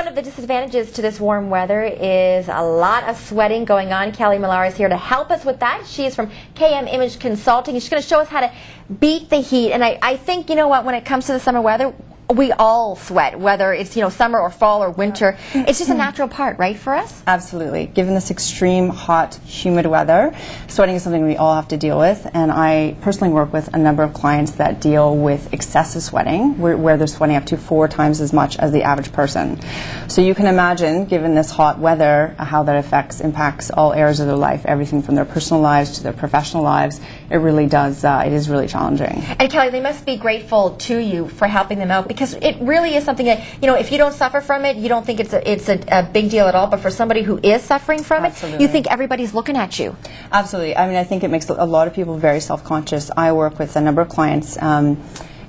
One of the disadvantages to this warm weather is a lot of sweating going on. Kelly Millar is here to help us with that. She is from KM Image Consulting. She's going to show us how to beat the heat. And I think, you know what, when it comes to the summer weather, we all sweat, whether it's, summer or fall or winter. It's just a natural part, right, for us? Absolutely. Given this extreme hot, humid weather, sweating is something we all have to deal with. And I personally work with a number of clients that deal with excessive sweating, where they're sweating up to 4 times as much as the average person. So you can imagine, given this hot weather, how that impacts all areas of their life, everything from their personal lives to their professional lives. It really does, it is really challenging. And Kelly, they must be grateful to you for helping them out, because it really is something that, if you don't suffer from it, you don't think it's a big deal at all. But for somebody who is suffering from it, you think everybody's looking at you. Absolutely. I mean, I think it makes a lot of people very self-conscious. I work with a number of clients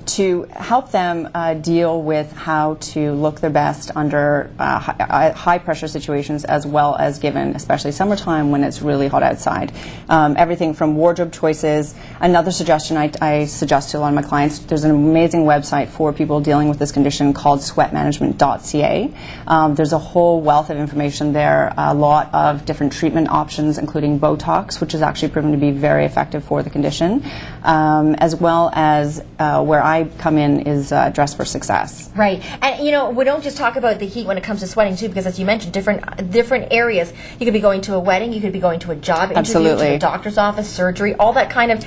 to help them deal with how to look their best under high pressure situations, as well as given, especially summertime when it's really hot outside. Everything from wardrobe choices. Another suggestion I suggest to a lot of my clients, there's an amazing website for people dealing with this condition called sweatmanagement.ca. There's a whole wealth of information there, a lot of different treatment options, including Botox, which is actually proven to be very effective for the condition, as well as where I come in is Dress for Success. Right. And we don't just talk about the heat when it comes to sweating too, because as you mentioned, different areas. You could be going to a wedding, you could be going to a job interview, to a doctor's office, surgery, all that kind of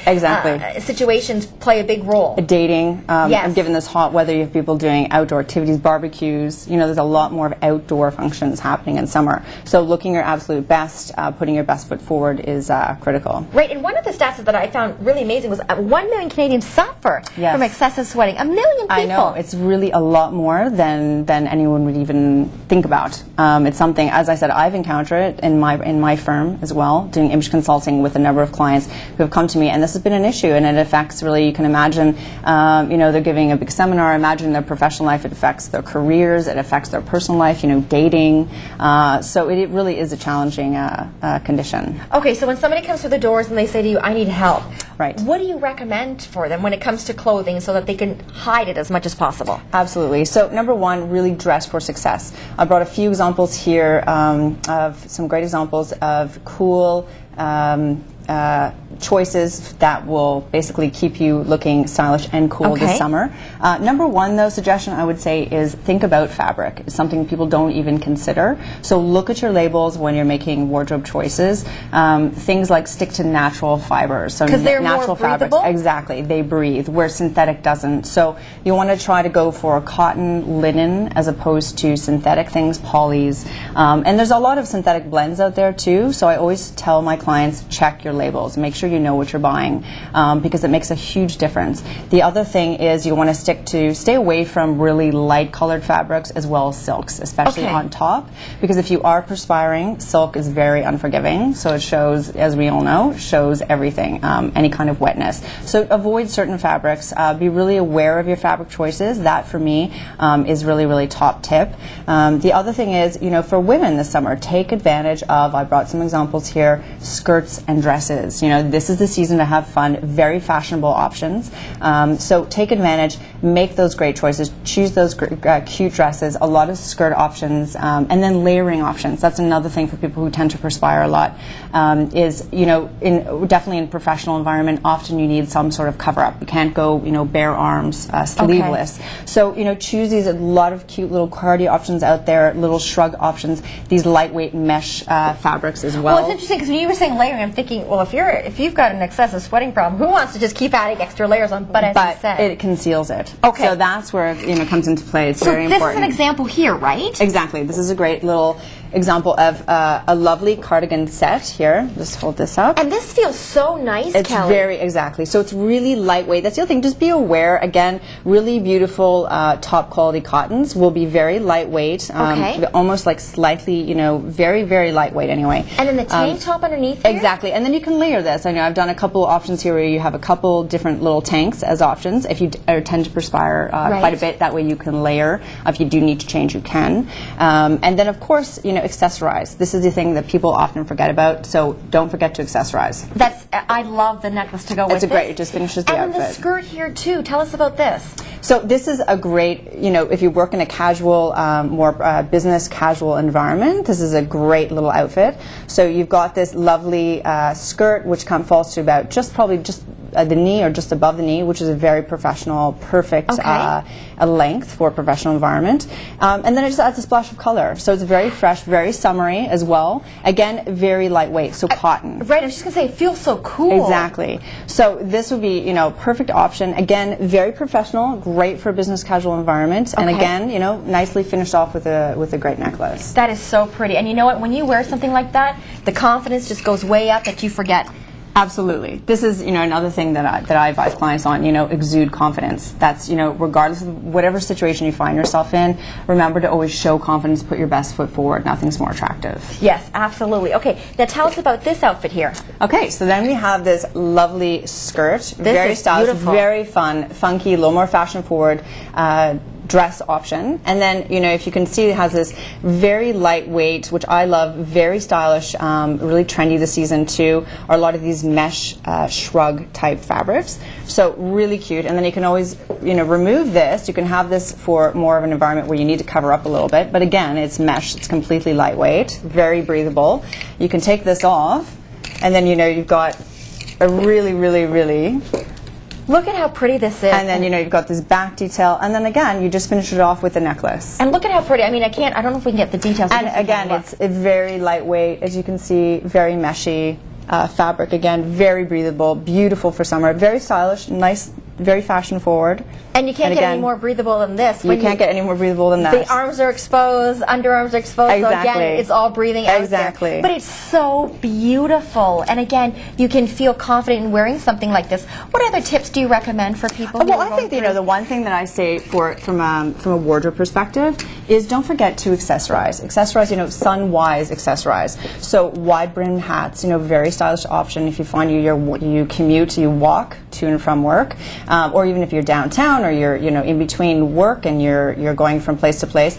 situations play a big role. Dating. Yes. And given this hot weather, you have people doing outdoor activities, barbecues. There's a lot more of outdoor functions happening in summer. So looking your absolute best, putting your best foot forward is critical. Right. And one of the stats that I found really amazing was 1 million Canadians suffer from excessive sweating. 1 million people. I know. It's really a lot more than anyone would even think about. It's something, as I said, I've encountered it in my firm as well, doing image consulting with a number of clients who have come to me, and this has been an issue, and it affects, really, you can imagine, they're giving a big seminar, imagine their professional life, it affects their careers, it affects their personal life, dating. So it really is a challenging condition. Okay, so when somebody comes through the doors and they say to you, I need help, right, what do you recommend for them when it comes to clothing so that they can hide it as much as possible? Absolutely. So number one, really dress for success. I brought a few examples here of some great examples of cool choices that will basically keep you looking stylish and cool this summer. Number one, though, suggestion I would say is think about fabric. It's something people don't even consider. So look at your labels when you're making wardrobe choices. Things like stick to natural fibers. So because they're natural more fabrics, breathable? exactly, they breathe, where synthetic doesn't. So you want to try to go for cotton, linen, as opposed to synthetic things, polys. And there's a lot of synthetic blends out there too. So I always tell my clients, check your labels. Make sure you know what you're buying, because it makes a huge difference. The other thing is you want to stay away from really light colored fabrics as well as silks, especially on top, because if you are perspiring, silk is very unforgiving. So it shows, as we all know, shows everything, any kind of wetness. So avoid certain fabrics. Be really aware of your fabric choices. That for me is really, really top tip. The other thing is, for women this summer, take advantage of, I brought some examples here, skirts and dresses. This is the season to have fun, very fashionable options. So take advantage, make those great choices, choose those cute dresses, a lot of skirt options, and then layering options. That's another thing for people who tend to perspire a lot, is, definitely in professional environment, often you need some sort of cover-up. You can't go, bare arms, sleeveless. So, choose these, a lot of cute little cardi options out there, little shrug options, these lightweight mesh fabrics as well. Well, it's interesting because when you were saying layering, I'm thinking, well, if you've got an excessive sweating problem, who wants to just keep adding extra layers on? But as you said, it conceals it. Okay. So that's where it comes into play. It's very important. So this is an example here, right? Exactly. This is a great little example of a lovely cardigan set here. Just hold this up. And this feels so nice, It's Kelly. exactly. So it's really lightweight. That's the other thing. Just be aware, again, really beautiful top quality cottons will be very lightweight. Almost like slightly, very, very lightweight anywght. And then the tank top underneath here? Exactly. And then you can layer this. I know I've done a couple options here where you have a couple different little tanks as options. If you tend to perspire quite a bit, that way you can layer. If you do need to change, you can. And then, of course, accessorize. This is the thing that people often forget about, so don't forget to accessorize. I love the necklace to go with It's great. It just finishes the outfit. And then the skirt here too. Tell us about this. So this is a great, if you work in a casual, more business casual environment, this is a great little outfit. So you've got this lovely skirt, which falls to about probably just the knee or just above the knee, which is a very professional, perfect a length for a professional environment. And then it just adds a splash of color. So it's very fresh, very summery as well. Again, very lightweight, so cotton. Right, I was just going to say, it feels so cool. Exactly. So this would be, perfect option. Again, very professional, great for a business casual environment. And again, nicely finished off with a great necklace. That is so pretty. And you know what? When you wear something like that, the confidence just goes way up that you forget. Absolutely. This is, another thing that I advise clients on, exude confidence. That's, regardless of whatever situation you find yourself in, remember to always show confidence, put your best foot forward. Nothing's more attractive. Yes, absolutely. Okay, now tell us about this outfit here. Okay, so then we have this lovely skirt. Very stylish, beautiful. Very fun, funky, a little more fashion forward, dress option. And then, if you can see, it has this very lightweight, which I love, very stylish, really trendy this season too, are a lot of these mesh shrug type fabrics. So really cute. And then you can always, remove this. You can have this for more of an environment where you need to cover up a little bit. But again, it's mesh. It's completely lightweight, very breathable. You can take this off, and then, you've got a really, really, really... Look at how pretty this is. And then, you've got this back detail. And then again, you just finish it off with the necklace. And look at how pretty. I mean, I don't know if we can get the details. And again, it's very lightweight, as you can see, very meshy fabric. Again, very breathable, beautiful for summer, very stylish, nice, very fashion forward. And you can't get any more breathable than this. You can't get any more breathable than that. The arms are exposed, underarms are exposed. Exactly. So again, it's all breathing out there. But it's so beautiful. And again, you can feel confident in wearing something like this. What other tips do you recommend for people? Well, I think the one thing that I say from a wardrobe perspective is don't forget to accessorize. Accessorize, sun-wise accessorize. So wide brim hats, very stylish option if you find you commute, you walk to and from work, or even if you're downtown or you're in between work and you're going from place to place.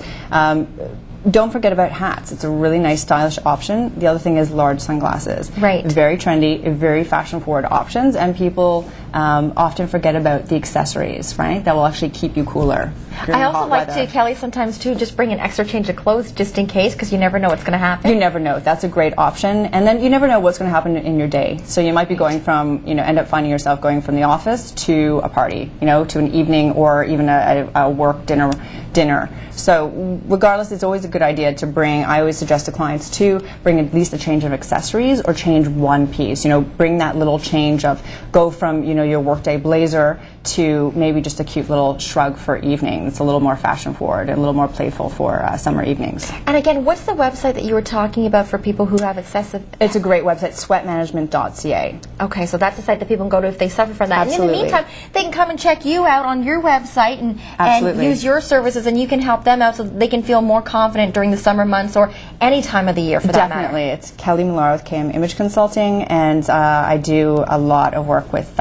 Don't forget about hats. It's a really nice, stylish option. The other thing is large sunglasses. Right. Very trendy, very fashion-forward options, and people often forget about the accessories, right? That will actually keep you cooler. I also like to, Kelly, sometimes too, just bring an extra change of clothes just in case, because you never know what's going to happen. You never know. That's a great option. And then you never know what's going to happen in your day. So you might be going from, end up finding yourself going from the office to a party, to an evening or even a work dinner. So regardless, it's always a good idea to bring, I always suggest to clients to bring at least a change of accessories or change one piece. Bring that little change of, go from, your workday blazer to maybe just a cute little shrug for evening. It's a little more fashion forward and a little more playful for summer evenings. And again, what's the website that you were talking about for people who have excessive... It's a great website, sweatmanagement.ca. Okay, so that's the site that people can go to if they suffer from that. Absolutely. And in the meantime, they can come and check you out on your website and use your services, and you can help them out so they can feel more confident during the summer months or any time of the year for that matter. Definitely. It's Kelly Millar with KM Image Consulting, and I do a lot of work with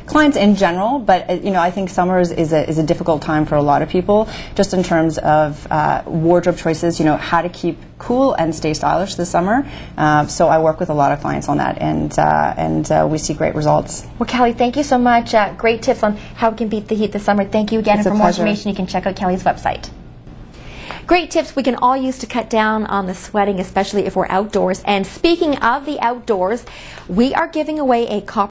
clients in general, but I think summer is a difficult time for a lot of people, just in terms of wardrobe choices, how to keep cool and stay stylish this summer. So I work with a lot of clients on that, and we see great results. Well, Kelly, thank you so much. Great tips on how we can beat the heat this summer. Thank you again. It's and for a more pleasure. information, you can check out Kelly's website. Great tips we can all use to cut down on the sweating, especially if we're outdoors. And speaking of the outdoors, we are giving away a copper